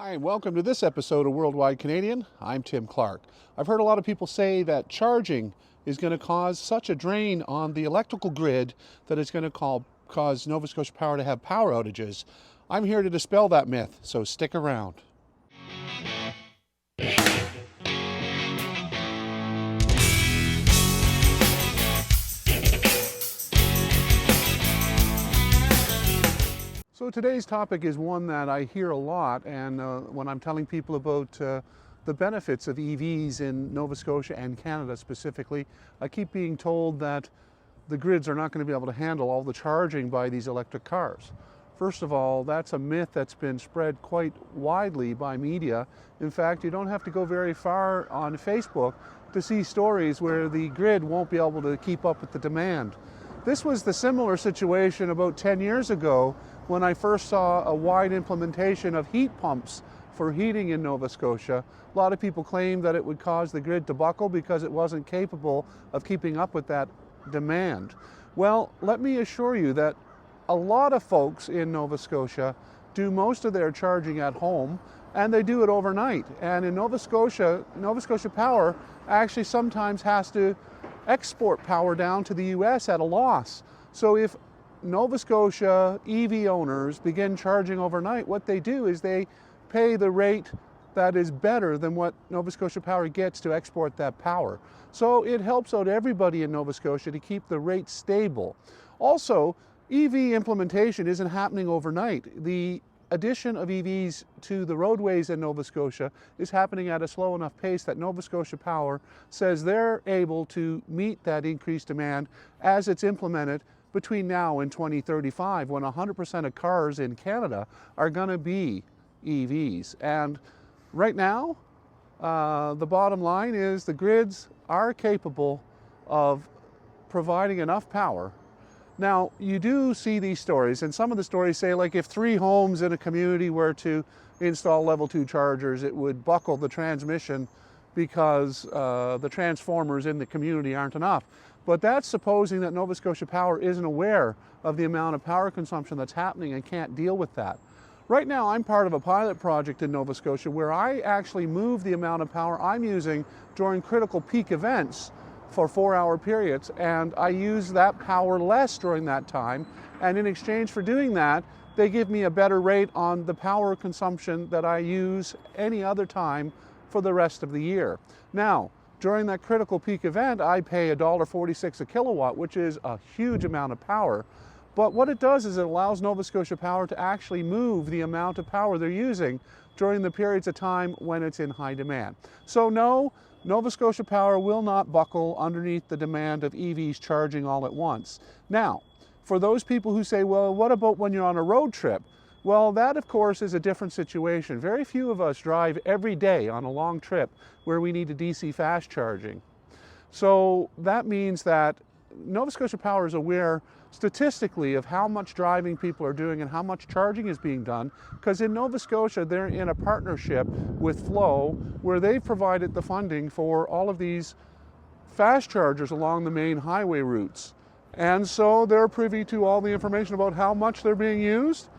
Hi, and welcome to this episode of Worldwide Canadian. I'm Tim Clark. I've heard a lot of people say that charging is going to cause such a drain on the electrical grid that it's going to cause Nova Scotia Power to have power outages. I'm here to dispel that myth, so stick around. So today's topic is one that I hear a lot, and when I'm telling people about the benefits of EVs in Nova Scotia and Canada specifically, I keep being told that the grids are not going to be able to handle all the charging by these electric cars. First of all, that's a myth that's been spread quite widely by media. In fact, you don't have to go very far on Facebook to see stories where the grid won't be able to keep up with the demand. This was the similar situation about 10 years ago when I first saw a wide implementation of heat pumps for heating in Nova Scotia. A lot of people claimed that it would cause the grid to buckle because it wasn't capable of keeping up with that demand. Well, let me assure you that a lot of folks in Nova Scotia do most of their charging at home, and they do it overnight. And in Nova Scotia Power actually sometimes has to export power down to the US at a loss. So if Nova Scotia EV owners begin charging overnight, what they do is they pay the rate that is better than what Nova Scotia Power gets to export that power. So it helps out everybody in Nova Scotia to keep the rate stable. Also, EV implementation isn't happening overnight. The addition of EVs to the roadways in Nova Scotia is happening at a slow enough pace that Nova Scotia Power says they're able to meet that increased demand as it's implemented between now and 2035, when 100% of cars in Canada are going to be EVs. And right now, the bottom line is the grids are capable of providing enough power. Now, you do see these stories, and some of the stories say, like, if 3 homes in a community were to install level 2 chargers, it would buckle the transmission because the transformers in the community aren't enough. But that's supposing that Nova Scotia Power isn't aware of the amount of power consumption that's happening and can't deal with that. Right now, I'm part of a pilot project in Nova Scotia where I actually move the amount of power I'm using during critical peak events for 4-hour periods, and I use that power less during that time, and in exchange for doing that, they give me a better rate on the power consumption that I use any other time for the rest of the year. Now, during that critical peak event, I pay $1.46 a kilowatt, which is a huge amount of power. But what it does is it allows Nova Scotia Power to actually move the amount of power they're using during the periods of time when it's in high demand. So no, Nova Scotia Power will not buckle underneath the demand of EVs charging all at once. Now, for those people who say, well, what about when you're on a road trip? Well, that, of course, is a different situation. Very few of us drive every day on a long trip where we need a DC fast charging. So that means that Nova Scotia Power is aware statistically of how much driving people are doing and how much charging is being done, because in Nova Scotia, they're in a partnership with Flow where they've provided the funding for all of these fast chargers along the main highway routes. And so they're privy to all the information about how much they're being used.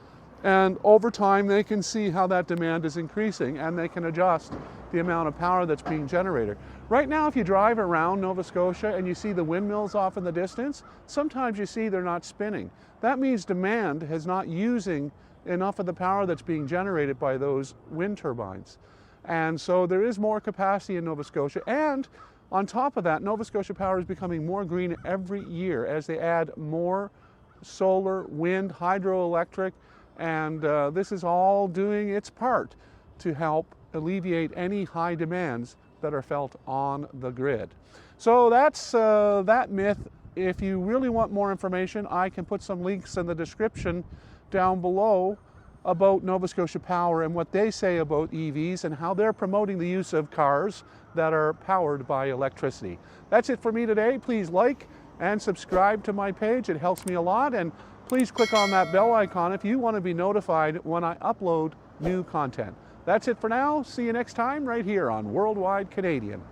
And over time, they can see how that demand is increasing, and they can adjust the amount of power that's being generated. Right now, if you drive around Nova Scotia and you see the windmills off in the distance, sometimes you see they're not spinning. That means demand is not using enough of the power that's being generated by those wind turbines. And so there is more capacity in Nova Scotia. And on top of that, Nova Scotia Power is becoming more green every year as they add more solar, wind, hydroelectric, and this is all doing its part to help alleviate any high demands that are felt on the grid. So that's that myth. If you really want more information, I can put some links in the description down below about Nova Scotia Power and what they say about EVs and how they're promoting the use of cars that are powered by electricity. That's it for me today. Please like and subscribe to my page. It helps me a lot. And please click on that bell icon if you want to be notified when I upload new content. That's it for now. See you next time right here on Worldwide Canadian.